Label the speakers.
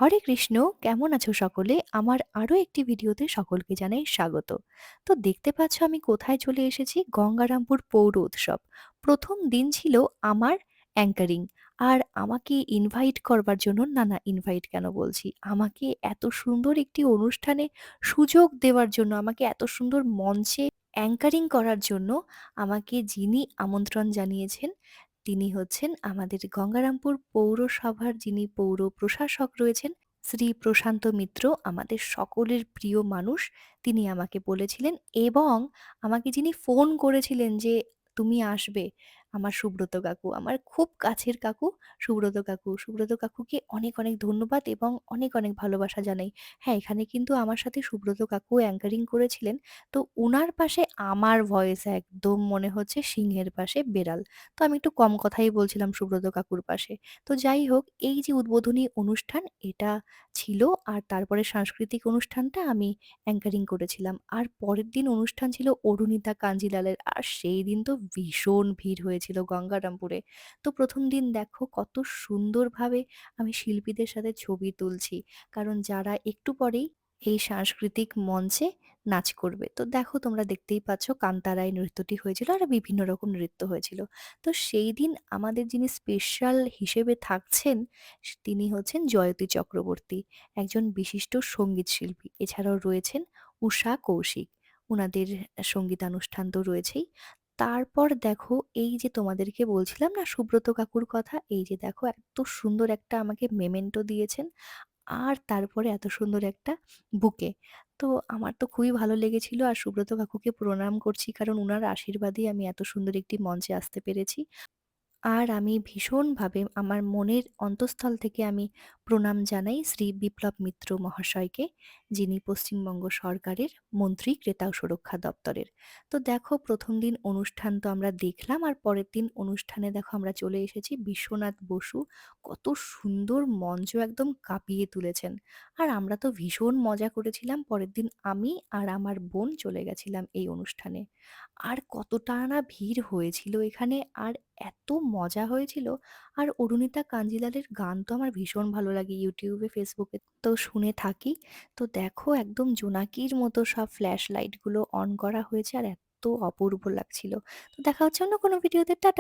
Speaker 1: হরে কৃষ্ণ, কেমন আছো সকলে? আমার আরো একটি ভিডিওতে সকলকে জানাই স্বাগত। তো দেখতে পাচ্ছ আমি কোথায় চলে এসেছি? গঙ্গারামপুর পৌর উৎসব। ১ম দিন ছিল আমার অ্যাঙ্কারিং। আর আমাকে ইনভাইট করবার জন্য না, ইনভাইট কেন বলছি? আমাকে এত সুন্দর একটি অনুষ্ঠানে সুযোগ দেওয়ার জন্য, আমাকে এত সুন্দর মঞ্চে অ্যাঙ্কারিং করার জন্য আমাকে যিনি আমন্ত্রণ জানিয়েছেন তিনি হচ্ছেন আমাদের গঙ্গারামপুর পৌরসভার যিনি পৌর প্রশাসক রয়েছেন, শ্রী প্রশান্ত মিত্র, আমাদের সকলের প্রিয় মানুষ। তিনি আমাকে বলেছিলেন এবং আমাকে যিনি ফোন করেছিলেন যে, "তুমি আসবে।" আমার সুব্রত কাকু, আমার খুব কাছের কাকু সুব্রত কাকু। সুব্রত কাকুকে অনেক, অনেক ধন্যবাদ এবং অনেক, অনেক ভালোবাসা জানাই। হ্যাঁ, এখানে কিন্তু আমার সাথে সুব্রত কাকুও অ্যাঙ্কারিং করেছিলেন। তো উনার পাশে আমার ভয়েস একদম মনে হচ্ছে সিংহের পাশে বেড়াল। তো আমি একটু কম কথাই বলছিলাম সুব্রত কাকুর পাশে। তো যাই হোক, এই যে উদ্বোধনী অনুষ্ঠান এটা ছিল আর তারপরে সাংস্কৃতিক অনুষ্ঠানটা আমি অ্যাঙ্কারিং করেছিলাম। আর পরের দিন অনুষ্ঠান ছিল অরুণিতা কাঞ্জিলালের। আর সেই দিন তো ভীষণ ভিড় হয়েছিল গঙ্গারামপুরে। তো ১ম দিন দেখো কত সুন্দরভাবে আমি শিল্পীদের সাথে ছবি তুলছি। কারণ যারা একটু পরেই এই সাংস্কৃতিক মঞ্চে নাচ করবে। তো দেখো তোমরা দেখতেই পাচ্ছ কান্তারায় নৃত্যটি হয়েছিল আর বিভিন্ন রকম নৃত্য হয়েছিল। তো সেই দিন আমাদের যিনি স্পেশাল হিসেবে থাকছেন তিনি হচ্ছেন জয়তী চক্রবর্তী, একজন বিশিষ্ট সঙ্গীত শিল্পী। এছাড়াও রয়েছেন ঊষা কৌশিক। উনাদের সঙ্গীতানুষ্ঠান তো রয়েছেই। তারপর দেখো এই যে তোমাদেরকে বলছিলাম না সুব্রত কাকুর কথা, এই যে দেখো এত সুন্দর একটা আমাকে মেমেন্টো দিয়েছেন। আর তারপরে এত সুন্দর একটা বুকে। তো আমার তো খুবই ভালো লেগেছিল আর সুব্রত কাকুকে প্রণাম করছি কারণ উনার আশীর্বাদেই আমি এত সুন্দর একটি মঞ্চে আসতে পেরেছি। আর আমি ভীষণভাবে আমার মনের অন্তঃস্থল থেকে আমি প্রণাম জানাই শ্রী বিপ্লব মিত্র মহাশয়কে, যিনি পশ্চিমবঙ্গ সরকারের মন্ত্রী ক্রেতা ও সুরক্ষা দপ্তরের। তো দেখো ১ম দিন অনুষ্ঠান তো আমরা দেখলাম আর পরের দিন অনুষ্ঠানে দেখো আমরা চলে এসেছি বিশ্বনাথ বসু কত সুন্দর মঞ্চ একদম কাঁপিয়ে তুলেছেন। আর আমরা তো ভীষণ মজা করেছিলাম। পরের দিন আমি আর আমার বোন চলে গেছিলাম এই অনুষ্ঠানে। আর কতটা না ভিড় হয়েছিল এখানে আর এত মজা হয়েছিল। আর অরুণিতা কাঞ্জিলালের গান তো আমার ভীষণ ভালো লাগে। ইউটিউবে, ফেসবুকে তো শুনে থাকি। তো দেখো একদম জোনাকির মতো সব ফ্ল্যাশ লাইট গুলো অন করা হয়েছে আর এত অপূর্ব লাগছিল। তো দেখা হচ্ছে অন্য কোনো ভিডিওতে। টাটা।